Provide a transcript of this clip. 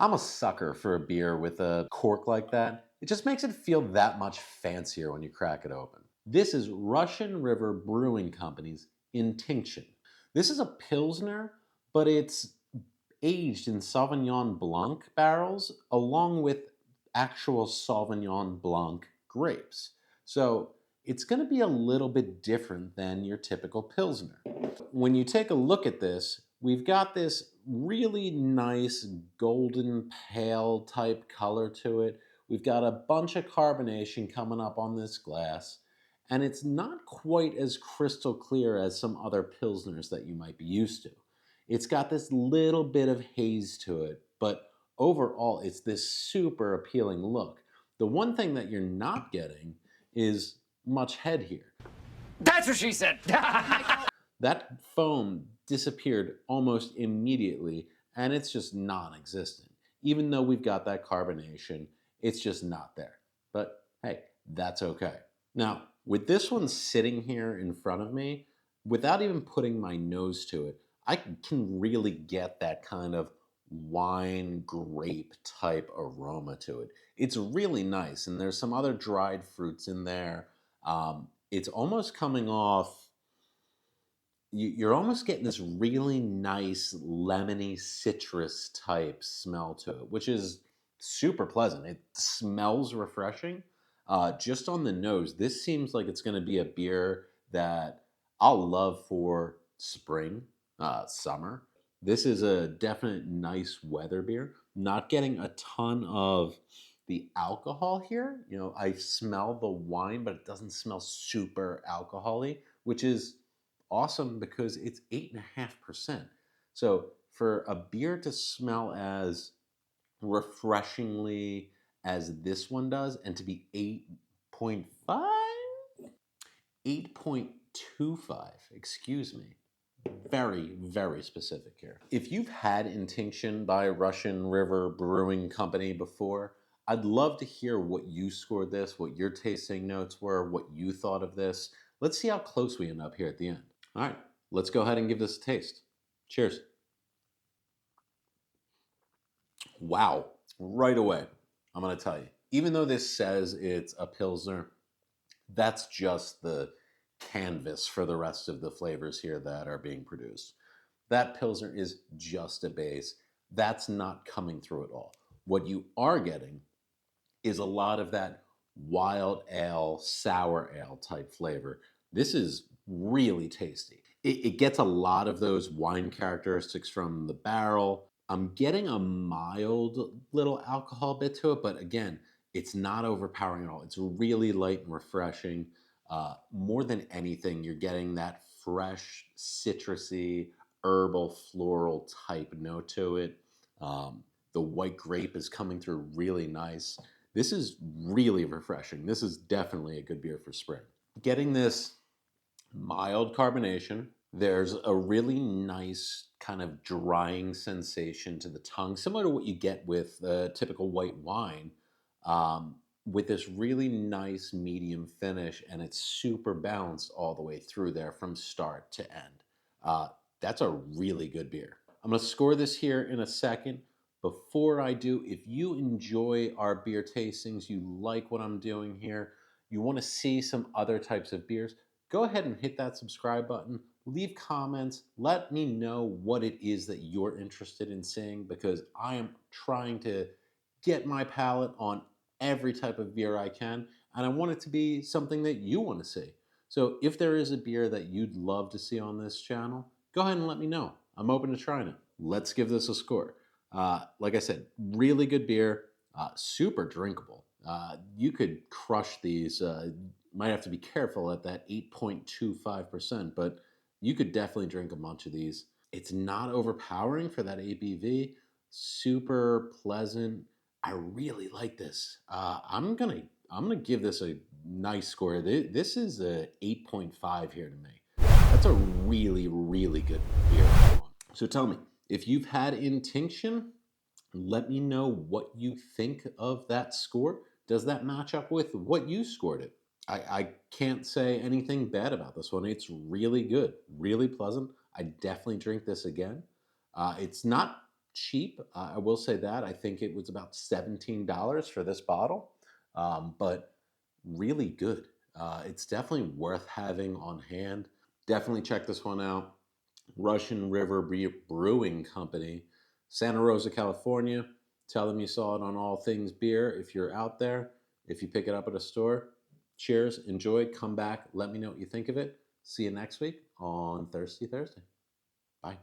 I'm a sucker for a beer with a cork like that. It just makes it feel that much fancier when you crack it open. This is Russian River Brewing Company's Intinction. This is a Pilsner, but it's aged in Sauvignon Blanc barrels along with actual Sauvignon Blanc grapes. So it's going to be a little bit different than your typical Pilsner. When you take a look at this, we've got this really nice golden pale type color to it. We've got a bunch of carbonation coming up on this glass, and it's not quite as crystal clear as some other Pilsners that you might be used to. It's got this little bit of haze to it, but overall, it's this super appealing look. The one thing that you're not getting is much head here. That's what she said. That foam disappeared almost immediately, and it's just non-existent. Even though we've got that carbonation, it's just not there. But hey, that's okay. Now, with this one sitting here in front of me, without even putting my nose to it, I can really get that kind of wine grape type aroma to it. It's really nice, and there's some other dried fruits in there. It's almost coming off, you're almost getting this really nice lemony citrus type smell to it, which is super pleasant. It smells refreshing. Just on the nose, this seems like it's going to be a beer that I'll love for spring, summer. This is a definite nice weather beer. Not getting a ton of the alcohol here. You know, I smell the wine, but it doesn't smell super alcohol-y, which is awesome because it's 8.5%. So for a beer to smell as refreshingly as this one does and to be 8.5? 8.25, excuse me. Very, very specific here. If you've had Intinction by Russian River Brewing Company before, I'd love to hear what you scored this, what your tasting notes were, what you thought of this. Let's see how close we end up here at the end. All right, let's go ahead and give this a taste. Cheers. Wow, right away, I'm gonna tell you, even though this says it's a Pilsner, that's just the canvas for the rest of the flavors here that are being produced. That Pilsner is just a base. That's not coming through at all. What you are getting is a lot of that wild ale, sour ale type flavor. This is really tasty. It gets a lot of those wine characteristics from the barrel. I'm getting a mild little alcohol bit to it, but again, it's not overpowering at all. It's really light and refreshing. More than anything, you're getting that fresh, citrusy, herbal, floral type note to it. The white grape is coming through really nice. This is really refreshing. This is definitely a good beer for spring. Getting this mild carbonation. There's a really nice kind of drying sensation to the tongue, similar to what you get with typical white wine, with this really nice medium finish, and it's super balanced all the way through there from start to end. That's a really good beer. I'm going to score this here in a second. Before I do, if you enjoy our beer tastings, you like what I'm doing here, you want to see some other types of beers, go ahead and hit that subscribe button. Leave comments. Let me know what it is that you're interested in seeing, because I am trying to get my palate on every type of beer I can, and I want it to be something that you want to see. So if there is a beer that you'd love to see on this channel, go ahead and let me know. I'm open to trying it. Let's give this a score. Like I said, really good beer, super drinkable. You could crush these. Might have to be careful at that 8.25%, but you could definitely drink a bunch of these. It's not overpowering for that ABV. Super pleasant. I really like this. I'm gonna give this a nice score. This is a 8.5 here to me. That's a really, really good beer. So tell me, if you've had Intinction, let me know what you think of that score. Does that match up with what you scored it? I can't say anything bad about this one. It's really good, really pleasant. I definitely drink this again. It's not cheap. I will say that. I think it was about $17 for this bottle, but really good. It's definitely worth having on hand. Definitely check this one out. Russian River Brewing Company, Santa Rosa, California. Tell them you saw it on All Things Beer if you're out there. If you pick it up at a store, cheers, enjoy, come back, let me know what you think of it. See you next week on Thirsty Thursday. Bye.